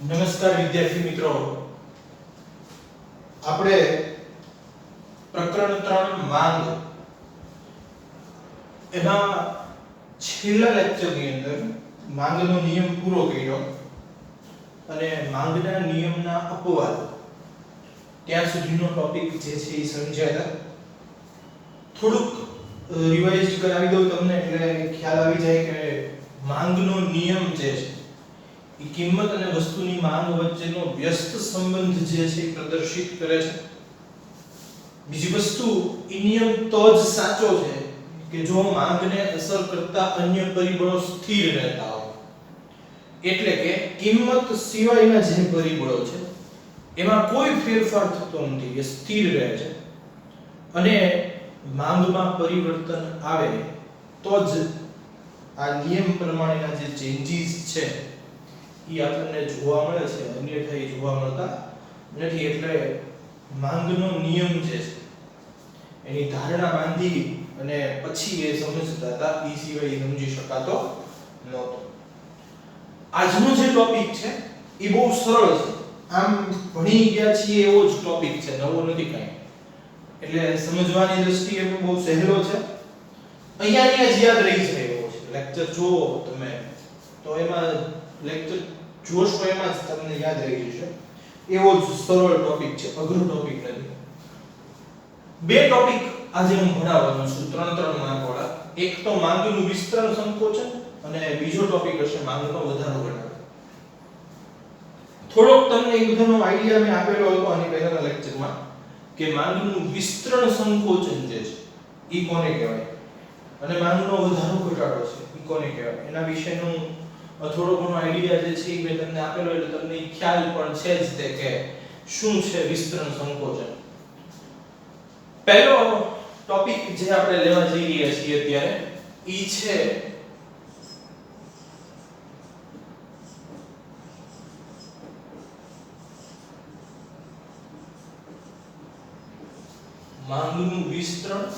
નમસ્કાર વિદ્યાર્થી મિત્રો, આપણે પ્રકરણ 3 માંગ એના છેલ્લા લેક્ચરની અંદર માંગનો નિયમ પૂરો કર્યો અને માંગના નિયમના અપવાદ ત્યાં સુધીનો ટોપિક જે છે એ સમજ્યા હતા. થોડુંક રિવાઇઝ કરાવી દઉં તમને એટલે ખ્યાલ આવી જાય કે માંગનો નિયમ જે છે એ કિંમત અને વસ્તુની માંગ વચ્ચેનો વ્યસ્ત સંબંધ જે છે એ પ્રદર્શિત કરે છે. બીજી વસ્તુ એ નિયમ તો જ સાચો છે કે જો માંગને અસર કરતા અન્ય પરિબળો સ્થિર રહેતા હોય, એટલે કે કિંમત સિવાયના જે પરિબળો છે એમાં કોઈ ફેરફાર થતો નથી, એ સ્થિર રહે છે અને માંગમાં પરિવર્તન આવે તો જ આ નિયમ પ્રમાણેના જે ચેન્જીસ છે એ આપણને જોવા મળે છે, અન્યથા એ જોવા મળતા નથી. એટલે માંગનો નિયમ જે છે એની ધારણા બાંધી અને પછી એ સમજતા હતા, એ સિવાય સમજી શકાતો નહોતો. આજનો જે ટોપિક છે એ બહુ સરળ છે, આમ ભણી ગયા છીએ એવો જ ટોપિક છે, નવો નથી કાંઈ, એટલે સમજવાની દ્રષ્ટિએ પણ બહુ સહેલો છે. અહીંયા જ યાદ રહી જાય એવો છે. લેક્ચર જુઓ તમે તો એમાં લેક્ચર જોશો એમાં જ તમને યાદ રહી જશે એવો જ સરળ ટોપિક છે, અઘરો ટોપિક નથી. બે ટોપિક આજે હું ભણાવવાનો છું, 3 માર્ક વાળા. એક તો માંગનું વિસ્તરણ સંકોચન અને બીજો ટોપિક હશે માંગનો વધારો ઘટાડો. થોડોક તમને એ બધાનો આઈડિયા મેં આપેલો હતો આની પહેલાના લેક્ચરમાં કે માંગનું વિસ્તરણ સંકોચન જે છે એ કોને કહેવાય અને માંગનો વધારો ઘટાડો છે એ કોને કહેવાય, એના વિશેનું થોડો ઘણો આઈડિયા જે છે એ મેં તમને આપેલો, એટલે તમને ખ્યાલ પણ છે જ તે કે શું છે વિસ્તરણ સંકોચન. પહેલો ટોપિક જે આપણે લેવા જઈ રહ્યા છીએ અત્યારે ઈ છે માંગનું વિસ્તરણ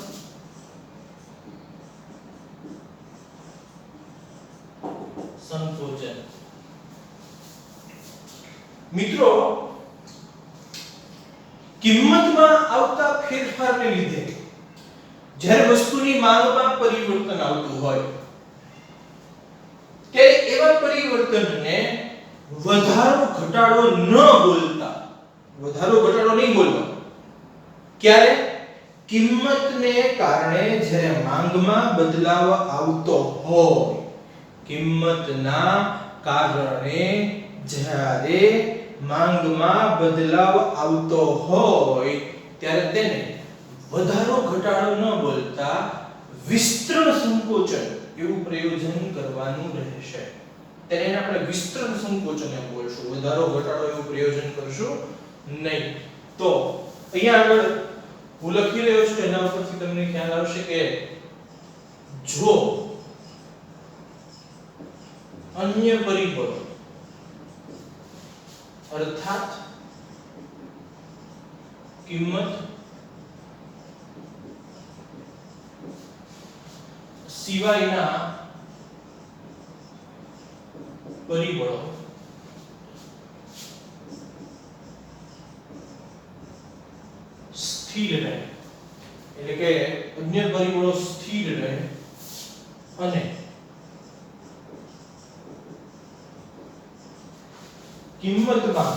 સંકોચન. મિત્રો, કિંમતમાં આવતા ફેરફારને લીધે જ્યારે વસ્તુની માંગમાં પરિવર્તન આવતું હોય ત્યારે એવા પરિવર્તનને વધારો ઘટાડો ન બોલતા, વધારો ઘટાડો નહીં બોલવા. ક્યારે? કિંમતને કારણે જ્યારે માંગમાં બદલાવ આવતો હોય, કિંમતના કારણે જ્યારે માંગમાં બદલાવ આવતો હોય ત્યારે તેને વધારો ઘટાડો ન બોલતા વિસ્તરણ સંકોચન એવું પ્રયોજન કરવાનું રહેશે. તેને આપણે વિસ્તરણ સંકોચન એમ બોલશું, વધારો ઘટાડો એવું પ્રયોજન કરશું નહીં. તો અહીંયા આગળ હું લખી રહ્યો છું, એના ઉપરથી તમને ખ્યાલ આવશે કે જો અન્ય પરિબળો અર્થાત કિંમત સિવાયના પરિબળો સ્થિર રહે, એટલે કે અન્ય પરિબળો સ્થિર રહે અને કિંમતમાં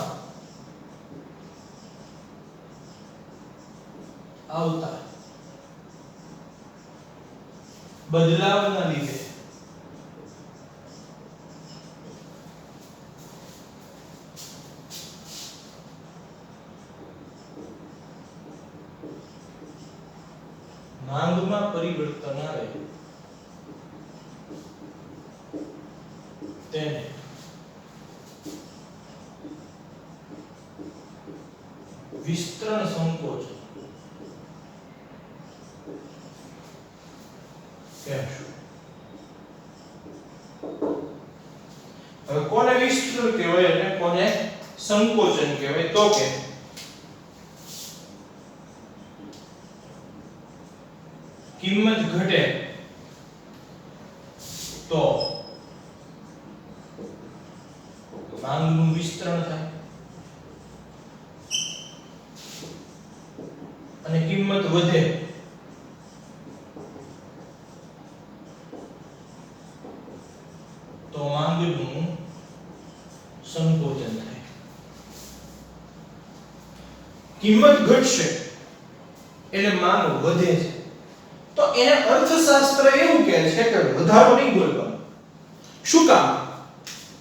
આવતા બદલાવના લીધે માંગમાં પરિવર્તન આવે તેને વિસ્તરણ સંકોચન કહેશું. હવે કોને વિસ્તરણ કહેવાય અને કોને સંકોચન કહેવાય? તો કે કિંમત ઘટે તો માંગનું વિસ્તરણ થાય અને કિંમત વધે તો માંગનું સંકોચન થાય. કિંમત ઘટશે એટલે માંગ વધે છે તો એને અર્થશાસ્ત્ર એવું કહે છે કે વધારો નહીં બોલવાનો. શું કામ?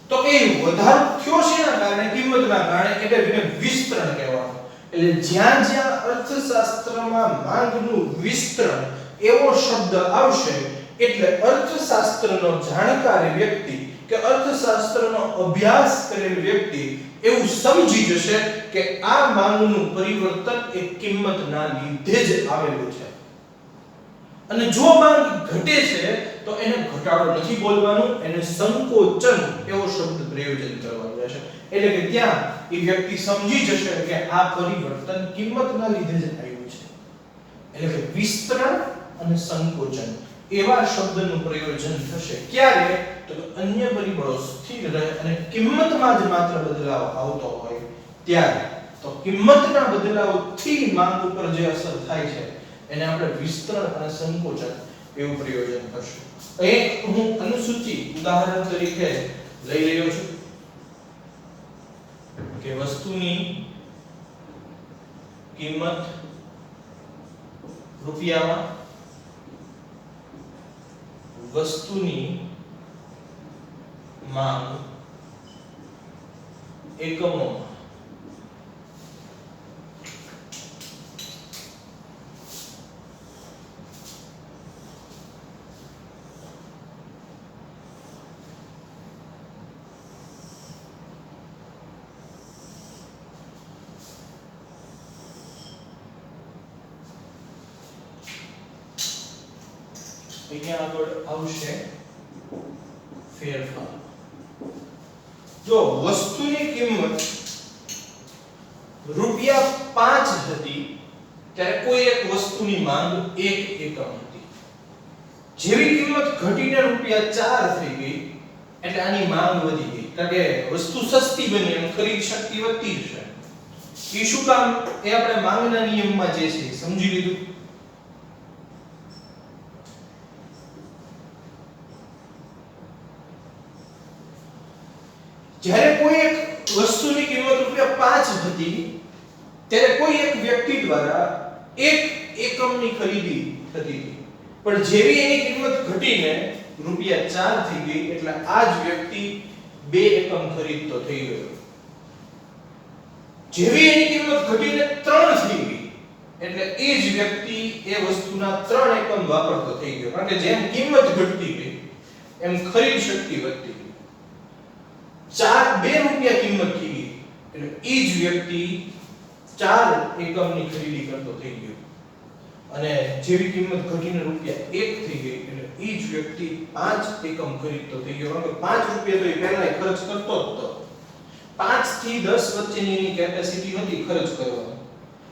તો એ વધારો થયો છે એના કારણે, કિંમતના કારણે, એટલે એને વિસ્તરણ કહેવાનું. એટલે જ્યાં જ્યાં અર્થશાસ્ત્રમાં માંગનું વિસ્તરણ એવો શબ્દ આવશે એટલે અર્થશાસ્ત્રનો જાણકાર વ્યક્તિ કે અર્થશાસ્ત્રનો અભ્યાસ કરેલ વ્યક્તિ એવું સમજી જશે કે આ માંગનું પરિવર્તન એ કિંમતના લીધે જ આવેલું છે. અને જો માંગ ઘટે છે તો એને ઘટાડો નથી બોલવાનું, એને સંકોચન એવો શબ્દ પ્રયોજન કરવાનું રહેશે. એટલે કે ત્યાં એ વ્યક્તિ સમજી જશે કે આ પરિવર્તન કિંમતના લીધે જ આવ્યું છે. એટલે કે વિસ્તરણ અને સંકોચન એવા શબ્દનું પ્રયોજન થશે. ક્યારે? તો અન્ય પરિબળો સ્થિર રહે અને કિંમતમાં જ માત્ર બદલાવ આવતો હોય ત્યારે. તો કિંમતના બદલાવથી માંગ ઉપર જે અસર થાય છે એને આપણે વિસ્તરણ અને સંકોચન એવું પ્રયોજન કરશું. એક હું અનુસૂચિ ઉદાહરણ તરીકે લઈ રહ્યો છું કે વસ્તુની કિંમત રૂપિયામાં, વસ્તુની માંગ એકમોમાં. અહીંયા આગળ આવશે ફેરફાર. જો વસ્તુની કિંમત ₹5 હતી ત્યારે કોઈ એક વસ્તુની માંગ 1 એકમ હતી. જેવી કિંમત ઘટીને ₹4 થઈ ગઈ એટલે આની માંગ વધી ગઈ, કારણ કે વસ્તુ સસ્તી બની એમ ખરીદ શક્તિ વધતી જશે. એ શું કામ? એ આપણે માંગના નિયમમાં જે છે સમજી લીધું. જ્યારે કોઈ એક વસ્તુની કિંમત ₹5 હતી ત્યારે કોઈ એક વ્યક્તિ દ્વારા 1 એકમની ખરીદી થતી હતી, પણ જેવી એની કિંમત ઘટીને ₹4 થઈ ગઈ એટલે આ જ વ્યક્તિ 2 એકમ ખરીદતો થઈ ગયો. જેવી એની કિંમત ઘટીને 3 થઈ ગઈ એટલે એ જ વ્યક્તિ એ વસ્તુના 3 એકમ વાપરતો થઈ ગયો, કારણ કે જેમ કિંમત ઘટતી ગઈ એમ ખરીદ શક્તિ વધતી ગઈ. 2 રૂપિયા કિંમત થઈ ગઈ એટલે એ જ વ્યક્તિ 4 એકમની ખરીદી કરતો થઈ ગયો, અને જેવી કિંમત ઘટીને ₹1 થઈ ગઈ એટલે એ જ વ્યક્તિ 5 એકમ ખરીદતો થઈ ગયો, કારણ કે 5 રૂપિયા તો એ પહેલા ખર્ચ કરતો જ હતો. 5 થી 10 વચ્ચેની એની કેપેસિટી હતી ખર્ચ કરવાની,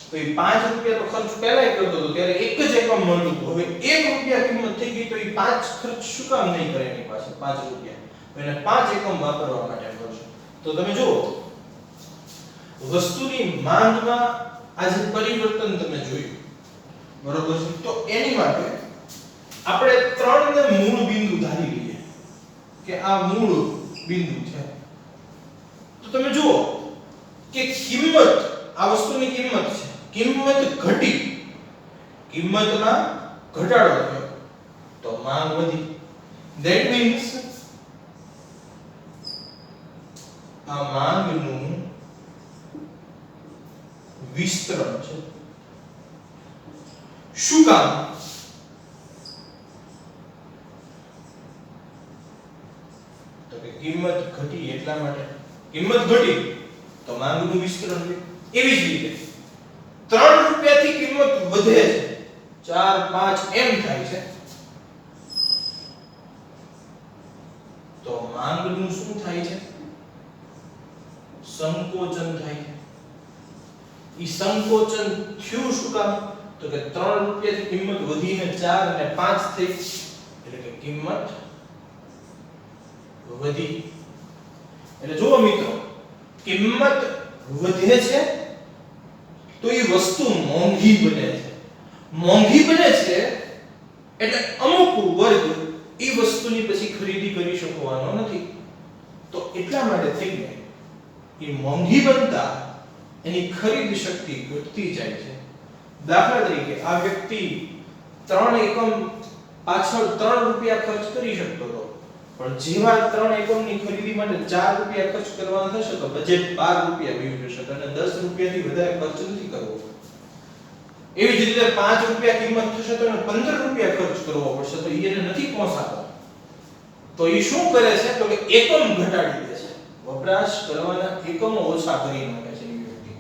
તો એ 5 રૂપિયા તો ખર્ચ પહેલા કરતો હતો ત્યારે 1 જ એકમ મળતું હતું. હવે 1 રૂપિયા કિંમત થઈ ગઈ તો એ 5 ખર્ચ શું કામ નહીં કરે એની પાસે 5 રૂપિયા, એને 5 એકમ વાપરવા માટે કરશે. તો તમે જુઓ વસ્તુની માંગમાં આજે પરિવર્તન તમે જોયું, બરોબર છે? તો એની માટે આપણે 3 ને મૂળ બિંદુ ધારી લઈએ કે આ મૂળ બિંદુ છે. તો તમે જુઓ કે કિંમત, આ વસ્તુની કિંમત છે, કિંમત ઘટી, કિંમતમાં ઘટાડો થયો તો માંગ વધી. ધેટ મીન્સ આ માંગનું વિસ્તરણ છે. શું કામ? તો કે કિંમત ઘટી એટલા માટે. કિંમત ઘટી તો માંગનું વિસ્તરણ થયું. એવી જ રીતે 3 રૂપિયાથી કિંમત વધે છે, 4 5 એમ થાય છે તો માંગનું શું થાય છે? સંકોચન થાય છે. ઈ સંકોચન થયું શું કામ? તો કે 3 રૂપિયાથી કિંમત વધીને 4 અને 5 થઈ એટલે કે કિંમત વધી. એટલે જુઓ મિત્રો કિંમત વધે છે તો એ વસ્તુ મોંઘી બને છે. મોંઘી બને છે એટલે અમુક વર્ગ એ વસ્તુની પછી ખરીદી કરી શકવાનો નથી. તો એટલા માટે થઈને એ મોંઘી બનતા એની ખરીદ શક્તિ ઘટતી જાય છે. દાખલા તરીકે આ વ્યક્તિ 3 એકમ પાછળ 3 રૂપિયા ખર્ચ કરી શકતો હતો, પણ જેવા 3 એકમની ખરીદી માટે 4 રૂપિયા ખર્ચ કરવાના થશે તો બજેટ 12 રૂપિયા વયું જશે અને 10 રૂપિયાથી વધારે ખર્ચ નથી કરવો. એવી જ રીતે 5 રૂપિયા કિંમત થશે તો એને 15 રૂપિયા ખર્ચ કરવો પડશે, તો એને નથી પહોંચાતો. તો એ શું કરે છે તો કે એકમ ઘટાડી દે છે, વપરાશ કરવાના એકમો ઓછા કરી નાખે છે એ વ્યક્તિ.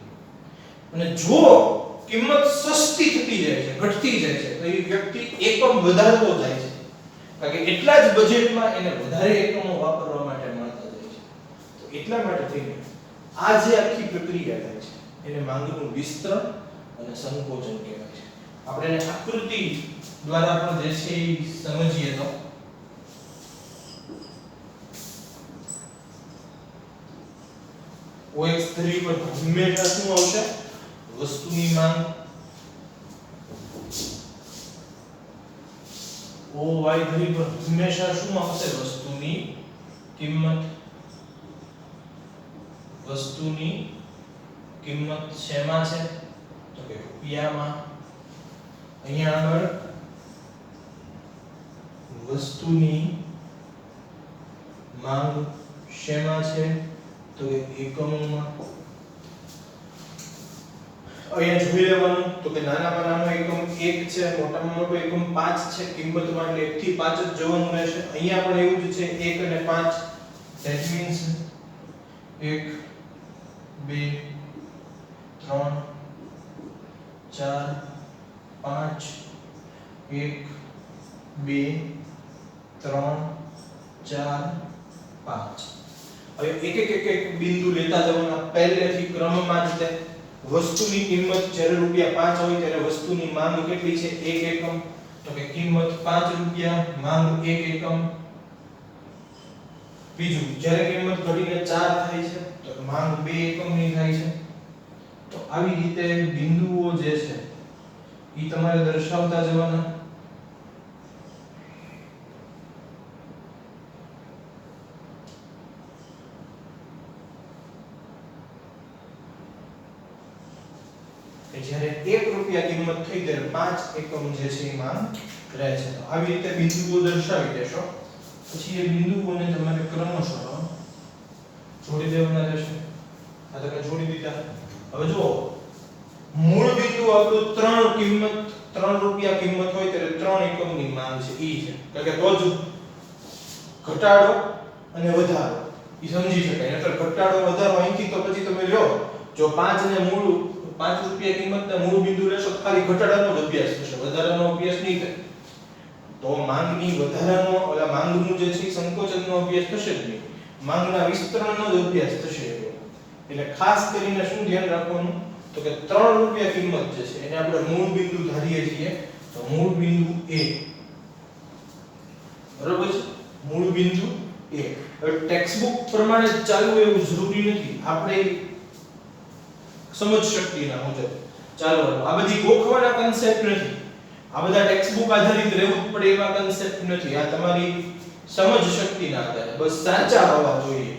અને જો કિંમત સસ્તી થતી જાય છે, ઘટતી જાય છે, તો એ વ્યક્તિ એકમ વધારતો જાય છે, કારણ કે એટલા જ બજેટમાં એને વધારે એકમો વાપરવા માટે મળતા જાય છે. તો એટલા માટે થઈને આ જે આખી પ્રક્રિયા થાય છે એને માંગનું વિસ્તરણ અને સંકોચન કહેવાય છે. આપણે એને આકૃતિ દ્વારા પણ જે છે એ સમજીએ તો OX ધરી પર હંમેશા શું આવશે? વસ્તુની માંગ. OY ધરી પર હંમેશા શું આવશે? વસ્તુની કિંમત. વસ્તુની કિંમત શેમાં છે તો કે રૂપિયામાં. અહીંયા આગળ વસ્તુની માંગ શેમાં છે તો કે એકમોમાં. અહીંયા જોઈ લેવાનું તો કે નાનામાં નાનો એકમ 1 છે, મોટામાં મોટો એકમ 5 છે. કિંમતમાં એટલે 1 થી 5 જ જવાનું રહેશે. અહીંયા પણ એવું જ છે, 1 અને 5. That means 1 2 3 4 5 1 2 3 4 5. હવે એક બિંદુ લેતા જવાના, પહેલેથી ક્રમમાં જ તે વસ્તુની કિંમત જ્યારે રૂપિયા 5 હોય ત્યારે વસ્તુની માંગ કેટલી છે? 1 એકમ. તો કે કિંમત 5 રૂપિયા, માંગ 1 એકમ. બીજું, જ્યારે કિંમત ઘટીને 4 થાય છે તો માંગ 2 એકમની થાય છે. તો આવી રીતે બિંદુઓ જે છે એ તમારે દર્શાવતા જવાના. જ્યારે 1 રૂપિયા કિંમત થઈ ત્યારે 5 એકમ જે છે એ માંગ રહે છે. તો આવી રીતે બિંદુઓ દર્શાવી દેશો. પછી એ બિંદુઓને તમારે ક્રમશઃ જોડી દેવાના રહેશે. આ તમે જોડી દીધા. હવે જો મૂળ બિંદુ આપણું 3 રૂપિયા કિંમત હોય ત્યારે 3 એકમની માંગ છે ઈ છે, કારણ કે તો જ ઘટાડો અને વધારો ઈ સમજી શકાય. નહીતર ઘટાડો વધારો અહીંથી તો પછી તમે લ્યો જો 5 ને મૂળ 5 રૂપિયા કિંમતના મૂળ બિંદુ લેશો તો ખાલી ઘટાડાનો જ અભ્યાસ થશે, વધારાનો અભ્યાસ નહીં થાય. તો માંગની વધારાનો ઓલા માંગનું જે છે સંકોચનનો અભ્યાસ થશે જ નહીં, માંગના વિસ્તરણનો જ અભ્યાસ થશે. એટલે ખાસ કરીને શું ધ્યાન રાખવાનું તો કે 3 રૂપિયા કિંમત જે છે એને આપણે મૂળ બિંદુ ધારીએ છીએ. તો મૂળ બિંદુ A, બરોબર છે, મૂળ બિંદુ A. હવે ટેક્સ્ટ બુક પ્રમાણે ચાલવું એવું જરૂરી નથી, આપણે સમજ શક્તિના મુજબ ચાલવાનું. આ બધી ગોખવાના કન્સેપ્ટ નથી, આ બધા ટેક્સ્ટ બુક આધારિત રહેવું પડે એવા કન્સેપ્ટ નથી. આ તમારી સમજ શક્તિના આધારે બસ સાચા હોવા જોઈએ.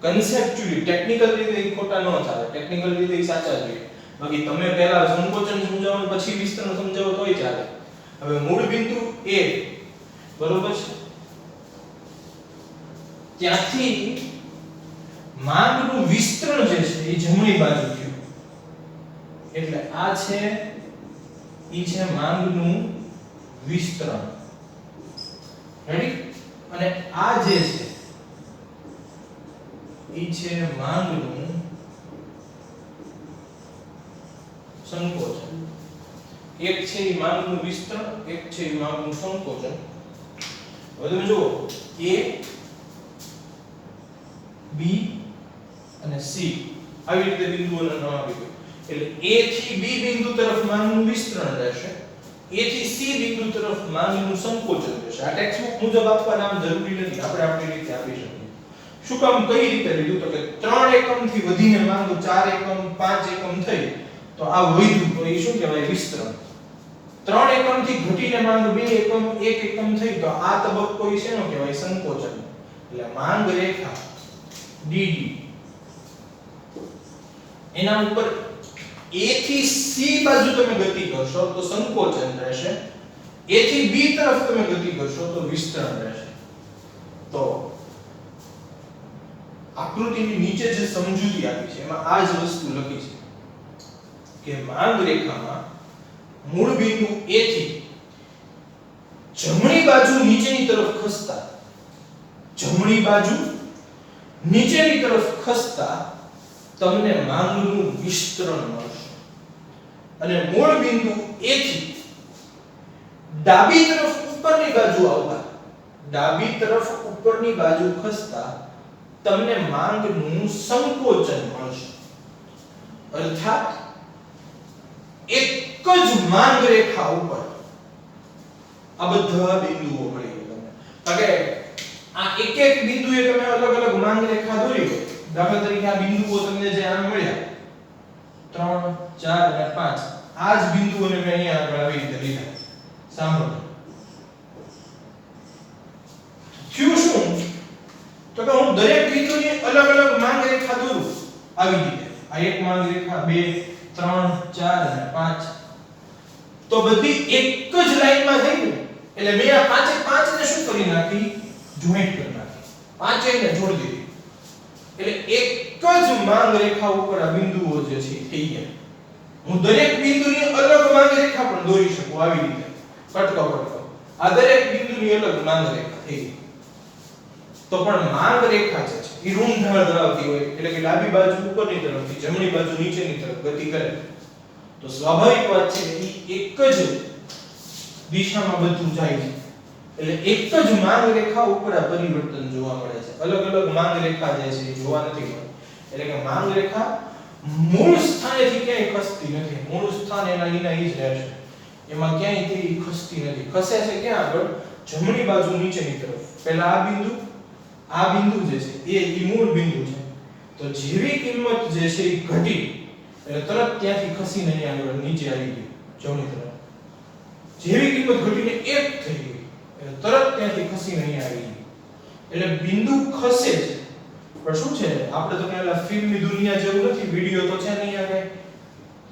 કન્સેપ્ચ્યુઅલી ટેકનિકલ રીતે ખોટા ન ચાલે, ટેકનિકલ રીતે સાચા જોઈએ. બાકી તમે પહેલા સંકોચન સમજાવો પછી વિસ્તરણ સમજાવો તોય ચાલે. હવે મૂળ બિંદુ A, બરોબર છે, ત્યાંથી માંગનું વિસ્તરણ જે છે એ જમણી બાજુ થયું. એટલે આ છે ઈ છે માંગનું વિસ્તરણ. રેડી? અને આ જે છે ઈ છે માંગનું સંકોચન. એક છે ઈ માંગનું વિસ્તરણ, એક છે ઈ માંગનું સંકોચન. હવે તમે જુઓ A, B અને C આવી રીતે બિંદુઓના નામ આપી દો. એટલે A થી B બિંદુ તરફ માંગનું વિસ્તરણ રહેશે, A થી C બિંદુ તરફ માંગનું સંકોચન રહેશે. આ ટેક્સ્ટ બુક મુજબ આપવા નામ જરૂરી નથી, આપણે આપણી રીતે આપી શકીએ. શું કામ કઈ રીતે લીધું તો કે 3 એકમ થી વધીને માંગ 4 એકમ 5 એકમ થઈ તો આ વધ્યું તો એ શું કહેવાય વિસ્તરણ 3 એકમ થી ઘટીને માંગ 2 એકમ 1 એકમ થઈ તો આ તબક્કો શેનો કહેવાય સંકોચન એટલે માંગ રેખા DD એના ઉપર A થી C બાજુ તમે ગતિ કરશો તો સંકોચન રહેશે A થી B તરફ તમે ગતિ કરશો તો વિસ્તરણ રહેશે તો આકૃતિની નીચે જે સમજૂતી આપી છે એમાં આ જ વસ્તુ લખી છે કે માંગ રેખામાં મૂળ બિંદુ A થી જમણી બાજુ નીચેની તરફ ખસતા જમણી બાજુ નીચેની તરફ ખસતા તમને માંગનું વિસ્તરણ મળશે અને મૂળ બિંદુ A થી ડાબી તરફ ઉપરની બાજુ આવતા ડાબી તરફ ઉપરની બાજુ ખસતા તમને માંગનું સંકોચન મળશે અર્થાત એક જ માંગ રેખા ઉપર આ બધા બિંદુઓ મળી ગયા તમને કારણ કે આ એક એક બિંદુએ તમે અલગ અલગ માંગ રેખા દોરી હોય દાખલા તરીકે આ બિંદુઓ તમને જે આમ મળ્યા 3 4 અને 5 આ જ બિંદુઓને મેં અહીંયા આગળ આવી રીતે લીધા સાંભળો ક્યુ શું તો કે હું દરેક બિંદુની અલગ અલગ માંગ રેખા દોરું આવી રીતે આ એક માંગ રેખા 2 3 4 અને 5 તો બધી એક જ લાઈનમાં થઈ ગઈ એટલે મેં આ પાંચે પાંચને શું કરી નાખી જોઈન્ટ કરી નાખી પાંચેયને જોડી દીધી એટલે એક જ માંગ રેખા ઉપર આ બિંદુઓ જે છે થઈ ગયા હું દરેક બિંદુની અલગ માંગ રેખા પણ દોરી શકું આવી રીતે કટકો કટકો આ દરેક બિંદુની અલગ માંગ રેખા થઈ ગઈ તો પણ માંગ રેખા જે છે એ ઋણ ઢાળ ધરાવતી હોય એટલે કે ડાબી બાજુ ઉપરની તરફથી જમણી બાજુ નીચેની તરફ ગતિ કરે તો સ્વાભાવિક વાત છે કે એક જ દિશામાં બધું જાય છે એટલે એક જ માંગ રેખા ઉપર આ પરિવર્તન જોવા મળે છે અલગ અલગ માંગ રેખા જે છે એ જોવા નથી મળતી એટલે કે માંગ રેખા મૂળ સ્થાનેથી ક્યાંય ખસતી નથી મૂળ સ્થાન એના ઈ જ રહેશે એમાં ક્યાંય તે ખસતી નથી ખસે છે ક્યાં આગળ જમણી બાજુ નીચેની તરફ પહેલા આ બિંદુ જે છે એ મૂળ બિંદુ છે તો જેવી કિંમત જે છે એ ઘટી એટલે તરત ત્યાંથી ખસીને અહીં આગળ નીચે આવી ગઈ જમણી તરફ જેવી કિંમત ઘટીને 1 થઈ ગઈ એટલે તરત ત્યાંથી ખસીને અહીં આવી ગઈ એટલે બિંદુ ખસે છે પણ શું છે આપણે તો પેલા ફિલ્મની દુનિયા જેવું નથી વિડિયો તો છે નહીં આગળ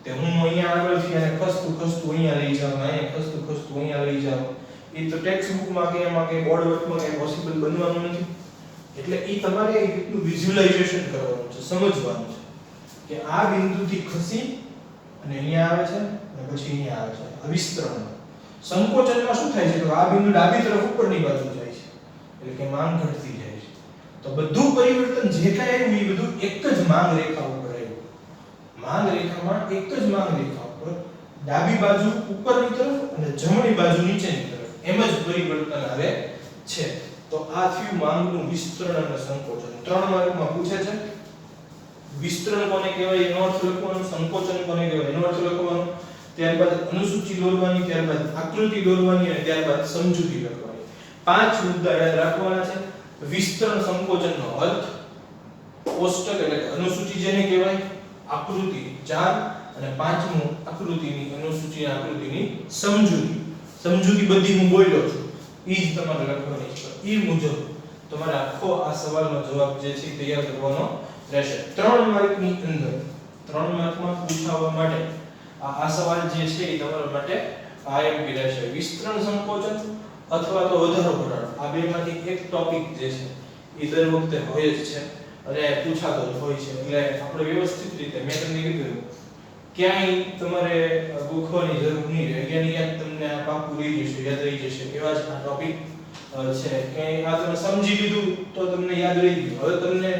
તે હું અહીંયા આગળથી આને ખસતું અહીંયા લઈ જાઉં અહીંયા ખસતું અહીંયા લઈ જાઉં એ તો ટેક્સ્ટ બુકમાં કે એમાં કે બોર્ડ વર્કમાં કે પોસિબલ બનવાનું નથી એટલે એ તમારે એક રીતનું વિઝ્યુઅલાઇઝેશન કરવાનું છે સમજવાનું છે કે આ બિંદુથી ખસી અને અહીંયા આવે છે અને પછી અહીંયા આવે છે આ વિસ્તરણ સંકોચનમાં શું થાય છે તો આ બિંદુ ડાબી તરફ ઉપરની બાજુ જાય છે એટલે કે માંગ ઘટતી જાય છે તો બધું પરિવર્તન જે કાંઈ આવ્યું એ બધું એક જ માંગ રેખા ઉપર આવ્યું માંગ રેખામાં એક જ માંગ રેખા ઉપર ડાબી બાજુ ઉપરની તરફ અને જમણી બાજુ નીચેની તરફ એમ જ પરિવર્તન આવે છે તો આ થયું માંગનું વિસ્તરણ અને સંકોચન 3 માર્કમાં પૂછે છે વિસ્તરણ કોને કહેવાય એનો અર્થ લખવાનો સંકોચન કોને કહેવાય એનો અર્થ લખવાનો ત્યારબાદ અનુસૂચિ દોરવાની ત્યારબાદ આકૃતિ દોરવાની અને ત્યારબાદ સમજૂતી લખવાની 5 મુદ્દા યાદ રાખવાના છે વિસ્તરણ સંકોચનનો અર્થ કોષ્ટક એટલે અનુસૂચિ જેને કહેવાય આકૃતિ 4 અને પાંચમું આકૃતિની અનુસૂચિ આકૃતિની સમજૂતી બધી હું બોલ્યો છું ઈ જ તમારે લખવાની છે ઈ મુજબ તમારે આખો આ સવાલનો જવાબ જે છે તૈયાર કરવાનો રહેશે 3 માર્કની અંદર 3 માર્કમાં પૂછાવા માટે આ સવાલ જે છે એ તમારા માટે આઈએમપી રહેશે વિસ્તરણ સંકોચન અથવા તો વધારો ઘટાડો આ બેમાંથી એક ટોપિક જે છે એ દર વખતે હોય જ છે અને પૂછાતો જ હોય છે એટલે આપણે વ્યવસ્થિત રીતે મેં તમને કીધું ક્યાંય તમારે ગોખવાની જરૂર નહીં રહે યાદ તમને આ પાકું રહી જશે યાદ રહી જશે એવા જ આ ટોપિક છે કે આ તમે સમજી લીધું તો તમને યાદ રહી ગયું હવે તમને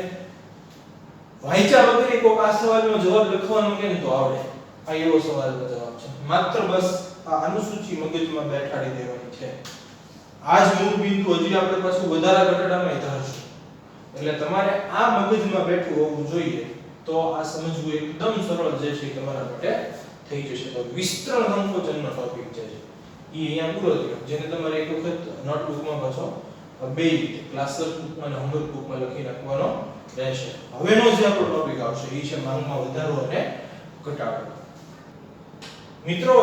વાંચ્યા વગર કોક આ સવાલનો જવાબ લખવાનો કેમ તો આવડે આ એવો સવાલનો જવાબ છે માત્ર બસ આ અનુસૂચિ મગજમાં બેઠાડી દેવાની છે આ જ મૂળ બિંદુ હજી આપણે પાછું વધારા ઘટાડામાં ધારશું એટલે તમારે આ મગજમાં બેઠું હોવું જોઈએ તો આ સમજવું એકદમ સરળ જે છે તમારા માટે થઈ જશે તો વિસ્તરણ સંકોચનનો ટોપિક જે છે એ અહીંયા પૂરો થયો જેને તમારે એક વખત નોટબુકમાં પાછો બે રીતે ક્લાસવર્ક બુકમાં અને હોમવર્ક બુકમાં લખી નાખવાનો રહેશે. હવેનો જે આપણો ટોપિક આવશે એ છે માંગમાં વધારો અને ઘટાડો. મિત્રો,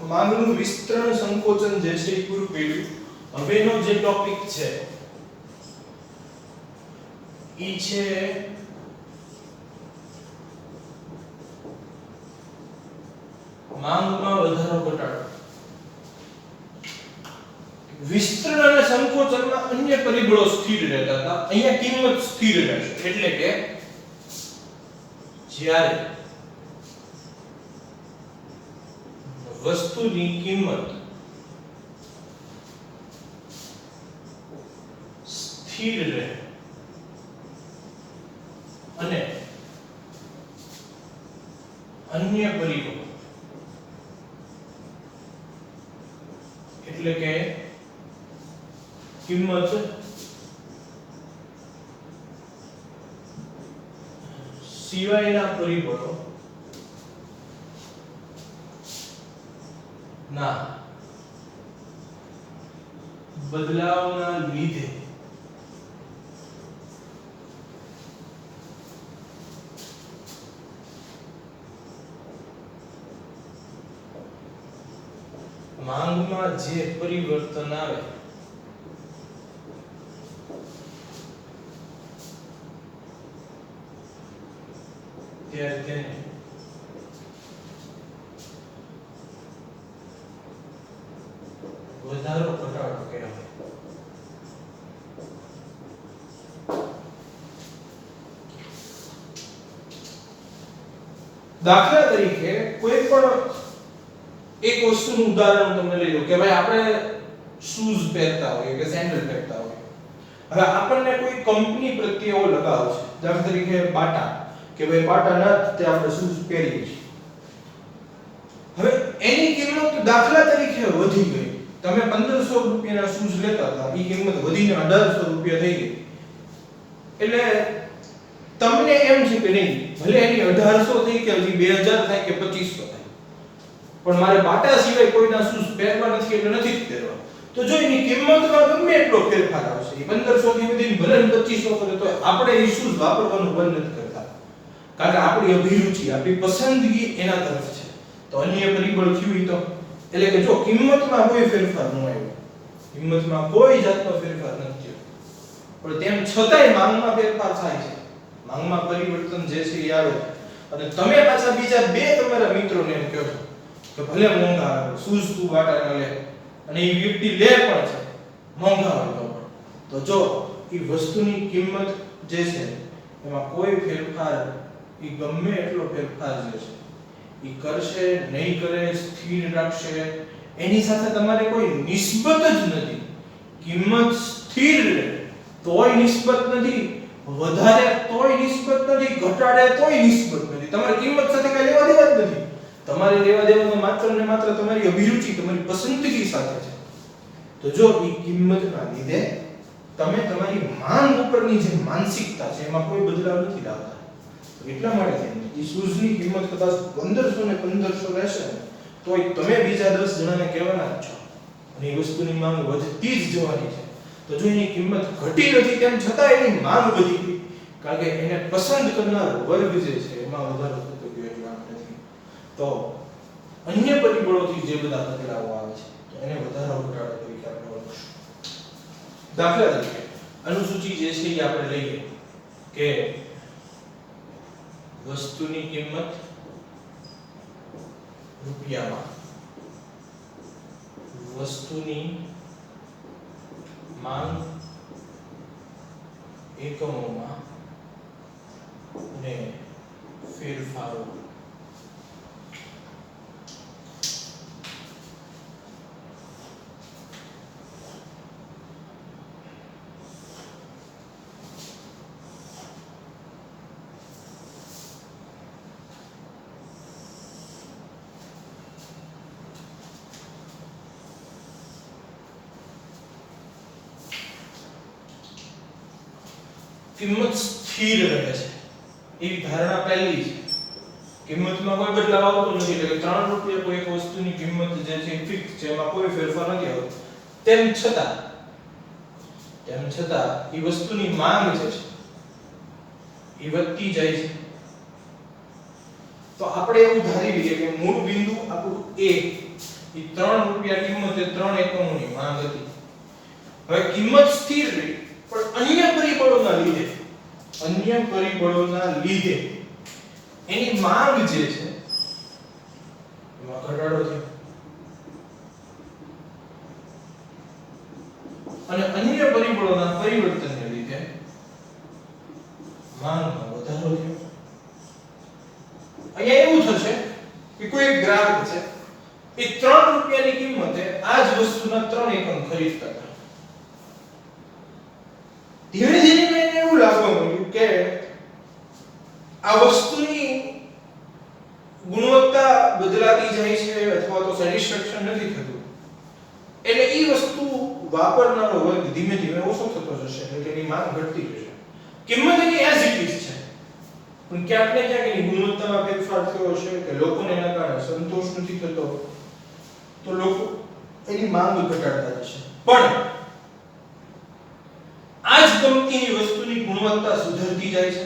માંગનું વિસ્તરણ સંકોચન જે છે એ પૂરું કર્યું. હવેનો જે ટોપિક છે ઈ છે માંગમાં વધારો ઘટાડો. વિસ્તરણ અને સંકોચનમાં અન્ય પરિબળો સ્થિર રહેતા હતા, અહીંયા કિંમત સ્થિર રહેશે. એટલે કે જ્યારે વસ્તુની કિંમત સ્થિર રહે અને અન્ય પરિબળો એટલે કે કિંમત સિવાયના પરિબળો ના બદલાવના લીધે માંગમાં જે પરિવર્તન આવે ત્યારે તેને વધારો ઘટાડો કહેવાય. દાખલા તરીકે કોઈ પણ એક વસ્તુનું ઉદાહરણ તમને લઈ લો કે ભાઈ આપણે શૂઝ પહેરતા હોઈએ કે સેન્ડલ પહેરતા હોઈએ. હવે આપણને કોઈ કંપની પ્રત્યે એવો લગાવ છે, દાખલા તરીકે બાટા કે ભાઈ બાટાના તે આપણે શૂઝ પહેરીએ છીએ. હવે એની કિંમત દાખલા તરીકે વધી ગઈ. તમે 1500 રૂપિયાના શૂઝ લેતા હતા, એ કિંમત વધીને 1800 રૂપિયા થઈ ગઈ. એટલે તમને એમ છે કે નહીં, ભલે એની 1800 થઈ કે હજી 2000 થાય કે 2500 થાય, પણ મારે બાટા સિવાય કોઈના શૂઝ પહેરવા નથી એટલે નથી જ પહેરવા. તો જો એની કિંમતમાં ગમે એટલો ફેરફાર આવશે, 1500 થી વધીને ભલે 2500 કરે, તો આપણે એ શૂઝ વાપરવાનું બંધ નથી કરતા. કારણ કે આપણી અભિરુચિ, આપણી પસંદગી એના તરફ છે. તો અન્ય પરિબળ થયું તો એટલે કે જો કિંમતમાં કોઈ ફેરફાર ન આવ્યો, કિંમતમાં કોઈ જાતનો ફેરફાર નથી થયો, પણ તેમ છતાંય માંગમાં ફેરફાર થાય છે, માંગમાં પરિવર્તન જે છે એ આવે છે. અને તમે પાછા બીજા બે તમારા મિત્રોને એમ કહો છો કે ભલે મોંઘા આવે શૂઝ તું બાટાના લે, અને એ વ્યક્તિ લે પણ છે મોંઘા હોય તો જો એ વસ્તુની કિંમત જે છે એમાં કોઈ ફેરફાર, એ ગમે એટલો ફેરફાર જે છે એ કરશે નહીં કરે, સ્થિર રાખશે, એની સાથે તમારે કોઈ નિસ્બત જ નથી. કિંમત સ્થિર રહે તોય નિસ્બત નથી, વધારે તોય નિસ્બત નથી, ઘટાડે તોય નિસ્બત નથી. તમારે કિંમત સાથે કઈ લેવા દેવા જ નથી. તમારી લેવા દેવાનું માત્ર ને માત્ર તમારી અભિરુચિ, તમારી પસંદગી સાથે છે. તો જો એ કિંમતના લીધે તમે તમારી માંગ ઉપરની જે માનસિકતા છે એમાં કોઈ બદલાવ નથી લાવતા. એટલા માટે એ શૂઝની કિંમત કદાચ 1500 ને 1500 રહેશે તોય તમે બીજા 10 જણાને કહેવાના જ છો, અને એ વસ્તુની માંગ વધતી જ જવાની છે. તો જો એની કિંમત ઘટી નથી તેમ છતાં એની માંગ વધી ગઈ, કારણ કે એને પસંદ કરનાર વર્ગ જે છે એમાં વધારો થતો ગયો એટલા માટે. તો અન્ય પરિબળોથી જે બધા બદલાવો આવે છે તો એને વધારો ઘટાડો તરીકે આપણે ઓળખીશું. દાખલા તરીકે અનુસૂચિ જે છે એ આપણે લઈએ કે વસ્તુની કિંમત રૂપિયામાં, વસ્તુની માંગ એકમોમાં અને ફેરફારો કિંમત સ્થિર રહે છે એવી ધારણા પહેલી છે. કિંમતમાં કોઈ બદલાવ આવતો નથી, એટલે કે 3 રૂપિયા કોઈ એક વસ્તુની કિંમત જે છે ફિક્સ છે, એમાં કોઈ ફેરફાર નથી આવતો. તેમ છતાં તેમ છતાં એ વસ્તુની માંગ જે છે એ વધતી જાય છે. તો આપણે એવું ધારી લઈએ કે મૂળ બિંદુ આપણું A એ 3 રૂપિયા કિંમતે 3 એકમોની માંગ હતી. હવે કિંમત સ્થિર રહી, પણ અન્ય પરિબળોના લીધે એની માંગ જે છે એમાં ઘટાડો થયો. અને અન્ય પરિબળોના પરિવર્તનને લીધે માંગમાં વધારો થયો. અહીંયા એવું થશે કે કોઈ એક ગ્રાહક છે એ 3 રૂપિયાની કિંમતે આ જ વસ્તુના 3 એકમ ખરીદતા હતા. ધીમે ધીમે એને એવું લાગવા માંડ્યું કે આ વસ્તુની ગુણવત્તા બદલાતી જાય છે અથવા તો સેટિસ્ફેક્શન નથી થતું. એટલે એ વસ્તુ વાપરનારો વર્ગ ધીમે ધીમે ઓછો થતો જશે, એટલે કે એની માંગ ઘટતી જશે. કિંમત એની એઝ ઇટ ઇઝ છે, પણ ક્યાંક ને ક્યાંક એની ગુણવત્તામાં ફેરફાર થયો હશે કે લોકોને એના કારણે સંતોષ નથી થતો, તો લોકો એની માંગ ઘટાડતા જશે. પણ આ જ કંપનીની વસ્તુની ગુણવત્તા સુધરતી જાય છે,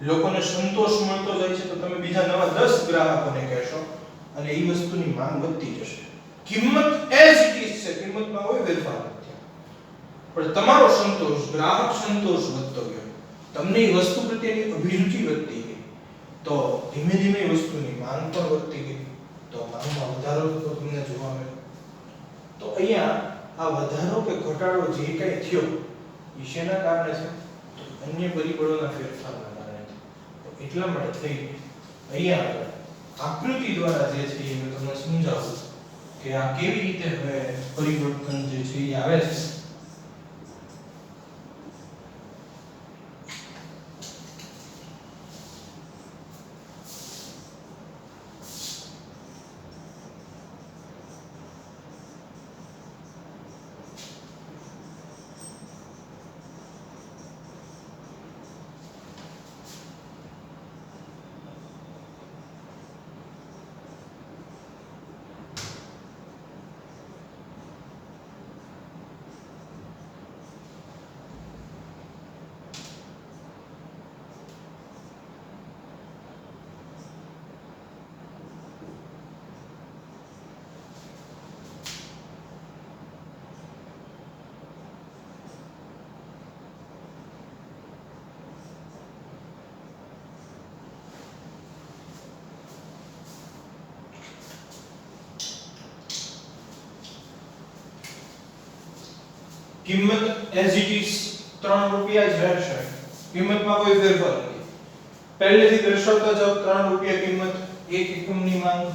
લોકોને સંતોષ મળતો જાય છે, તો તમે બીજા નવા 10 ગ્રાહકોને કહેશો અને એ વસ્તુની માંગ વધતી જશે. કિંમત એઝ ઇટ ઇઝ છે, કિંમતમાં કોઈ ફેરફાર નથી, પણ તમારો સંતોષ, ગ્રાહક સંતોષ વધતો ગયો, તમને એ વસ્તુ પ્રત્યેની અભિરુચિ વધતી ગઈ, તો ધીમે ધીમે એ વસ્તુની માંગ પણ વધતી ગઈ, તો માંગમાં વધારો થતો તમને જોવા મળ્યો. તો અહીંયા આ વધારો કે ઘટાડો જે કંઈ થયો એ શેના કારણે છે? તો અન્ય પરિબળોના ફેરફારના કારણે. તો એટલા માટે થઈ અહીંયા આકૃતિ દ્વારા જે છે એ મેં તમને સમજાવું કે આ કેવી રીતે હવે પરિવર્તન જે છે એ આવે છે. કિંમત એઝ ઇટ ઇઝ 3 રૂપિયા જ રહેશે, કિંમતમાં કોઈ ફેરફાર નથી. પહેલેથી દર્શાવતા જાવ 3 રૂપિયા કિંમત, 1 એકમની માંગ.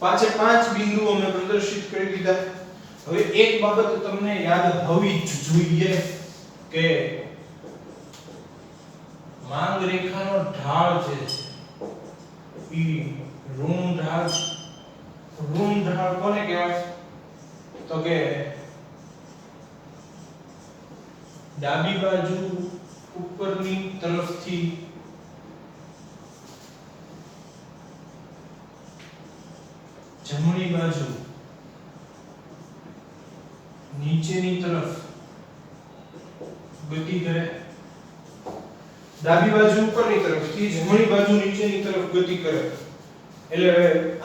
પાંચે 5 બિંદુઓ મેં પ્રદર્શિત કરી દીધા. હવે એક બાબત તમને યાદ હોવી જ જોઈએ કે માંગ રેખાનો ઢાળ છે ઈ ઋણ ઢાળ કોને કહેવાય? તો કે ડાબી બાજુ ઉપરની તરફથી જમણી બાજુ નીચેની તરફ ગતિ કરે, ડાબી બાજુ ઉપરની તરફથી જમણી બાજુ નીચેની તરફ ગતિ કરે, એટલે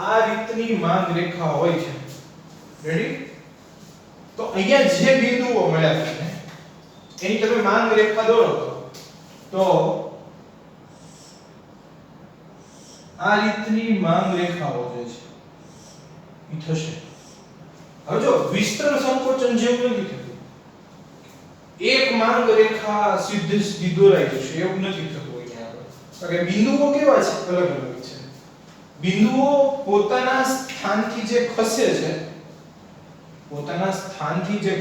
આ રીતની માંગ રેખા હોય છે. રેડી? તો અહીંયા જે બિંદુઓ મળ્યા છે એની તમે માંગ રેખા દોરો તો આ રીતની માંગ રેખાઓ જે છે ઈ થશે. હવે જો વિસ્તરણ સંકોચન જેવું નથી થતું, એક માંગ રેખા સીધી દોરાઈ જશે એવું નથી થતું અહીંયા. કારણ કે બિંદુઓ કેવા છે? અલગ અલગ છે. બિંદુઓ પોતાના સ્થાનથી જે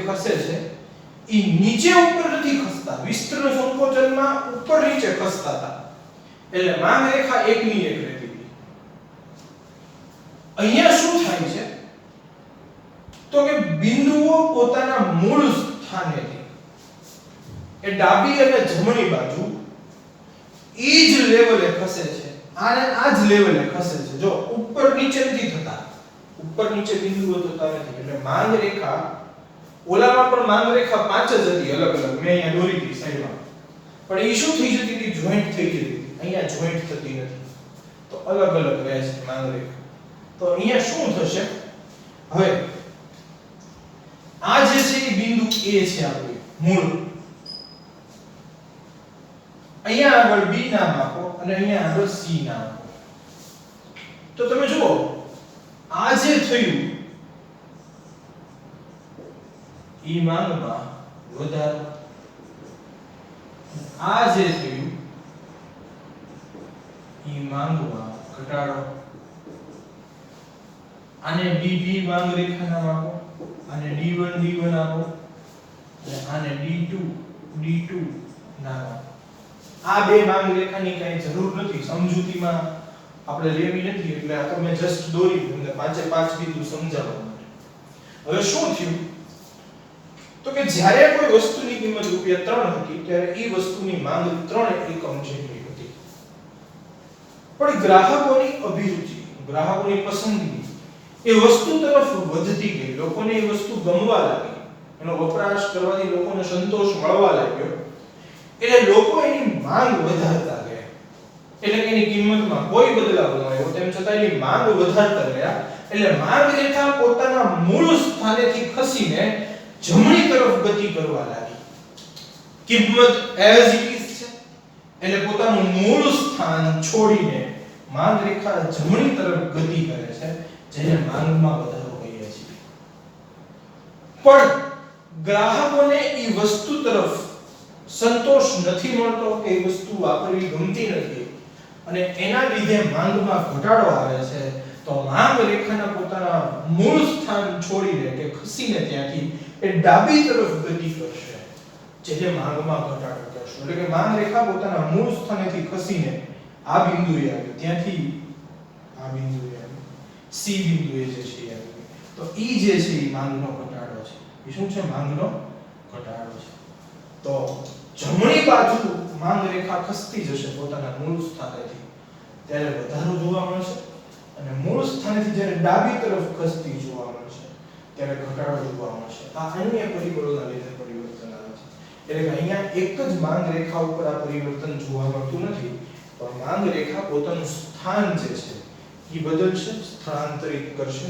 ખસે છે ઈ નીચે ઉપર નથી ખસતા. વિસ્તરણ સંકોચનમાં ઉપર નીચે ખસતા હતા, એટલે માંગ રેખા એકની એક રહેતી હતી. અહીંયા શું થાય છે તો કે બિંદુઓ પોતાના મૂળ સ્થાનેથી એ ડાબી અને જમણી બાજુ ઈ જ લેવલે ખસે છે, આને આ જ લેવલે ખસે છે. જો ઉપર નીચે નથી થતા, ઉપર નીચે બિંદુઓ થતા નથી. એટલે માંગ રેખા, ઓલામાં પણ માંગ રેખા 5 જ હતી અલગ અલગ, મેં અહીંયા દોરી હતી સાઈડમાં, પણ એ શું થઈ જતી હતી? જોઈન્ટ થઈ જતી હતી. અહીંયા જોઈન્ટ થતી નથી, તો અલગ અલગ રહે છે માંગ રેખા. તો અહીંયા શું થશે? હવે આ જે છે એ બિંદુ A છે આપણું મૂળ. અહીંયા આગળ B નામ આપો અને અહીંયા આગળ C નામ આપો. તો તમે જુઓ, આ જે થયું ઈ માંગમાં વધારો, આ જે થયું ઈ માંગમાં ઘટાડો. આને DB માંગ રેખા નામ આપો, આને D1 D1 આપો અને આને D2 D2 નામ આપો. આ બે માંગ રેખાની કઈ જરૂર નથી, સમજૂતીમાં આપણે લેવી નથી, એટલે આ તો મેં જસ્ટ દોરી તમને પાંચે પાંચ બિંદુ સમજાવવા માટે. હવે શું થયું? તો કે જ્યારે કોઈ વસ્તુની કિંમત રૂપિયા 3 હતી ત્યારે એ વસ્તુની માંગ 3 એકમ જેટલી હતી. પણ ગ્રાહકોની અભિરુચિ, ગ્રાહકોની પસંદગી એ વસ્તુ તરફ વધતી ગઈ. લોકોને એ વસ્તુ ગમવા લાગી, એનો વપરાશ કરવાથી લોકોને સંતોષ મળવા લાગ્યો. એટલે લોકો એની માંગ વધારતા ગયા. એટલે કે એની કિંમતમાં કોઈ બદલાવ ન આવ્યો, તેમ છતાં એની માંગ વધારતા ગયા. એટલે માંગ રેખા પોતાના મૂળ સ્થાનેથી ખસીને જમણી તરફ ગતિ કરવા લાગી. કિંમત એઝ ઇટ ઇઝ છે, એટલે પોતાનું મૂળ સ્થાન છોડીને માંગ રેખા જમણી તરફ ગતિ કરે છે, જેને માંગમાં વધારો કહીએ છીએ. પણ ગ્રાહકોને એ વસ્તુ તરફ સંતોષ નથી મળતો કે એ વસ્તુ વાપરવી ગમતી નથી અને એના લીધે માંગમાં ઘટાડો આવે છે. તો માંગ રેખાના પોતાના મૂળ સ્થાન છોડીને કે ખસીને ત્યાંથી એ ડાબી તરફ ગતિ કરશે, જેને માંગમાં ઘટાડો કરશે. એટલે કે માંગ રેખા પોતાના મૂળ સ્થાનેથી ખસીને આ બિંદુએ આવી, ત્યાંથી આ બિંદુએ આવી, C બિંદુએ જે છે આવી. તો ઈ જે છે એ માંગનો ઘટાડો છે. એ શું છે? માંગનો ઘટાડો છે. તો જમણી બાજુ માંગ રેખા ખસતી જશે પોતાના મૂળ સ્થાનેથી, ત્યારે વધારો જોવા મળશે, અને મૂળ સ્થાનેથી જ્યારે ડાબી તરફ ખસતી જોવા મળશે ત્યારે ઘટાડો જોવા મળશે. આ અન્ય પરિબળોના લીધે પરિવર્તન આવે છે. એટલે કે અહીંયા એક જ માંગ રેખા ઉપર આ પરિવર્તન જોવા મળતું નથી, પણ માંગ રેખા પોતાનું સ્થાન જે છે એ બદલશે, સ્થળાંતરિત કરશે,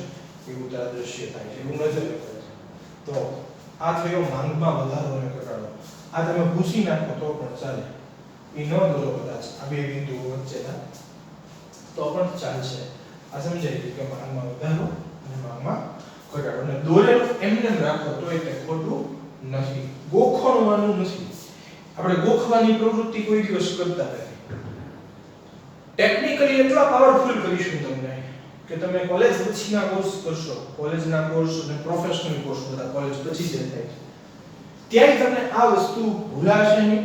એવું ત્યાં દ્રશ્ય થાય છે, એવું નજરે પડે છે. તો આ થયો માંગમાં વધારો અને ઘટાડો. આ તમે ભૂસી નાખો તો પણ ચાલે, એ ન દોરો કદાચ આ બે બિંદુઓ વચ્ચેના, તો પણ ચાલશે. આ સમજાય છે કે માંગમાં વધારો અને માંગમાં ઘટાડો. અને દોરેલું એમને રાખો તો એટલે ખોટું નથી, ગોખવાનું નથી. આપણે ગોખવાની પ્રવૃત્તિ કોઈ દિવસ કરતા નથી. ટેકનિકલી એટલા પાવરફુલ કરીશું તમને કે તમે કોલેજ પછીના કોર્સ કરશો, કોલેજના કોર્સ અને પ્રોફેશનલ કોર્સ બધા કોલેજ પછી જે થાય છે, ત્યાં તમને આ વસ્તુ ભૂલાશે નહીં,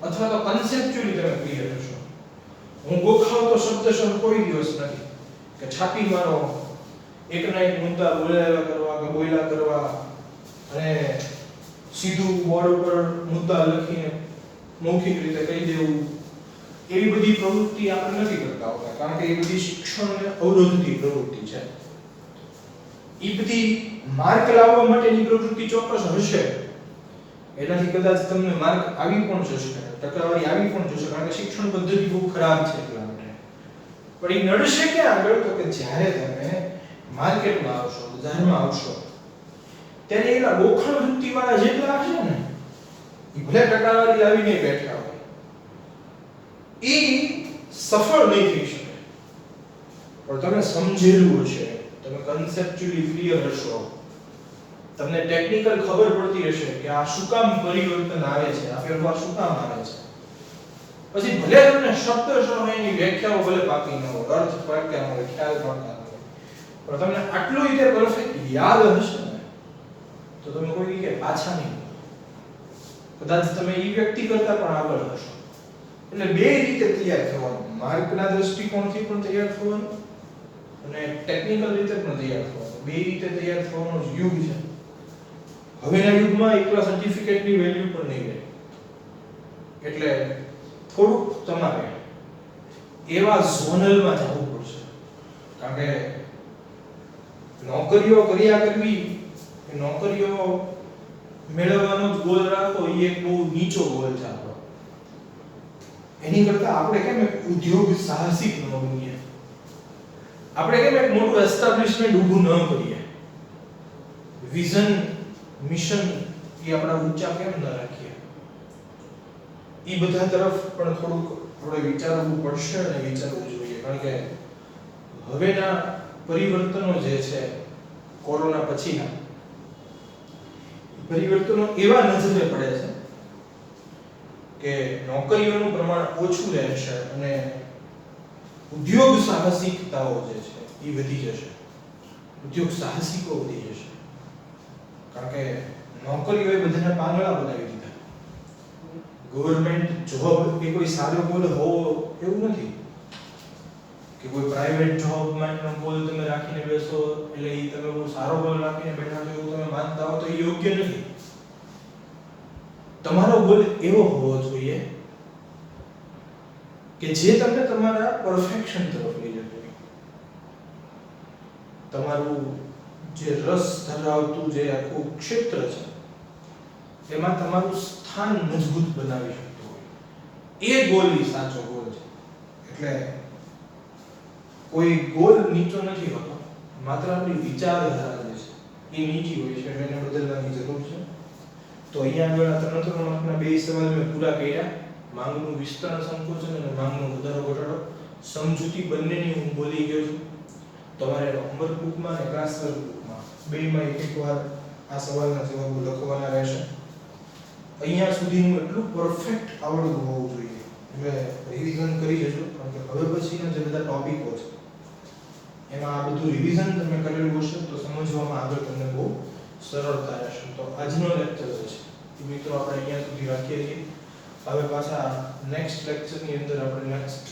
અથવા તો કન્સેપ્ચ્યુઅલી તમે ક્લિયર થશો. હું ગોખાવતો શબ્દશઃ કોઈ દિવસ નથી કે છાપી મારો, એકના એક મુદ્દા બોલ્યા કરવા અને સીધું બોર્ડ ઉપર મુદ્દા લખીને મૌખિક રીતે કહી દેવું, એવી બધી પ્રવૃત્તિ આપણે નથી કરતા હોતા, કારણ કે એ બધી શિક્ષણને અવરોધતી પ્રવૃત્તિ છે. એ બધી માર્ક લાવવા માટેની પ્રવૃત્તિ ચોક્કસ હશે, એનાથી કદાચ તમને માર્ક આવી પણ જશે, ટકાવારી આવી પણ જશે, કારણ કે શિક્ષણ પદ્ધતિ બહુ ખરાબ છે એટલા માટે. પણ એ નડશે ક્યાં આગળ? તો કે જ્યારે તમે માર્કેટમાં આવશો, બજારમાં આવશો, ત્યારે એના ગોખણ વૃત્તિ વાળા જેટલા હશે ને, એ ભલે ટકાવારી લાવીને બેઠા હોય, એ સફળ નહીં થઈ શકે. પણ તમે સમજેલું હશે, તમે કન્સેપ્ચ્યુઅલી ક્લિયર હશો, તમને ટેકનિકલ ખબર પડતી હશે કે આ શું કામ પરિવર્તન આવે છે, આ ફેરફાર શું કામ આવે છે. પછી ભલે તમને શબ્દશઃ એની વ્યાખ્યાઓ ભલે પાકી ન હોય, અર્થ પાક્યા ન હોય, ખ્યાલ પાક્યા ન હોય, પણ તમને આટલું રીતે પરફેક્ટ યાદ હશે ને, તો તમે કોઈ કે પાછા નહીં, કદાચ તમે એ વ્યક્તિ કરતા પણ આગળ હશો. એટલે બે રીતે તૈયાર થવાનું, માર્કના દૃષ્ટિકોણથી પણ તૈયાર થવાનું અને ટેકનિકલ રીતે પણ તૈયાર થવાનું. બે રીતે તૈયાર થવાનો યુગ છે. હવેના યુગમાં એકલા સર્ટિફિકેટની વેલ્યુ પણ નહીં રહે. એટલે થોડુંક તમારે એવા ઝોનલમાં જવું પડશે, કારણ કે નોકરીઓ કર્યા કરવી, નોકરીઓ મેળવવાનો જ ગોલ રાખો એ એક બહુ નીચો ગોલ છે આપણો. એની કરતા આપણે કેમ એક ઉદ્યોગ સાહસિક ન બનીએ, આપણે કેમ એક મોટું એસ્ટાબ્લિશમેન્ટ ઊભું ન કરીએ, વિઝન મિશન એ આપણા ઊંચા કેમ ન રાખીએ, એ બધા તરફ પણ થોડુંક આપણે વિચારવું પડશે અને વિચારવું જોઈએ. કારણ કે હવેના પરિવર્તનો જે છે કોરોના પછીના પરિવર્તનો એવા નજરે પડે છે કે નોકરીઓનું પ્રમાણ ઓછું રહેશે અને ઉદ્યોગ સાહસિકતાઓ જે છે એ વધી જશે, ઉદ્યોગ સાહસિકો વધી જશે. કારણ કે નોકરીઓએ બધાને પાંગળા બનાવી દીધા. ગવર્નમેન્ટ જોબ એ કોઈ સારો ગોલ હોવો એવું નથી કે કોઈ પ્રાઇવેટ જોબમાં ગોલ તમે રાખીને બેસો એટલે એ તમે બહુ સારો ગોલ રાખીને બેઠા છો એવું તમે માનતા હો તો એ યોગ્ય નથી. તમારો ગોલ એવો હોવો જોઈએ કે જે તમને તમારા પરફેક્શન તરફ લઈ જશે. તમારું જે રસ ધરાવતું જે આખું ક્ષેત્ર છે એમાં તમારું સ્થાન મજબૂત બનાવી શકતું હોય એ ગોલ ઈ સાચો ગોલ છે. એટલે કોઈ ગોલ નીચો નથી હોતો, માત્ર આપણી વિચારધારા જે છે એ નીચી હોય છે, એને બદલવાની જરૂર છે. તો અહીંયા આગળ 3 માર્કના 2 સવાલ મેં પૂરા કર્યા. માંગનું વિસ્તરણ સંકોચન અને માંગનો વધારો ઘટાડો સમજૂતી બંનેની હું બોલી ગયો છું. તમારે હોમવર્ક બુકમાં અને ક્લાસ વર્ક બુકમાં બેયમાં એક વાર આ સવાલના જવાબો લખવાના રહેશે. અહીંયા સુધીનું એટલું પરફેક્ટ આવડવું હોવું જોઈએ. એટલે રિવિઝન કરી જજો, કારણ કે હવે પછીના જે બધા ટોપિકો છે એમાં આ બધું રિવિઝન તમે કરેલું હશે તો સમજવામાં આગળ તમને બહુ સરળતા રહેશે. તો આજનો લેક્ચર છે મિત્રો આપણે અહીંયા સુધી રાખીએ છીએ. હવે પાછા નેક્સ્ટ લેક્ચરની અંદર આપણે નેક્સ્ટ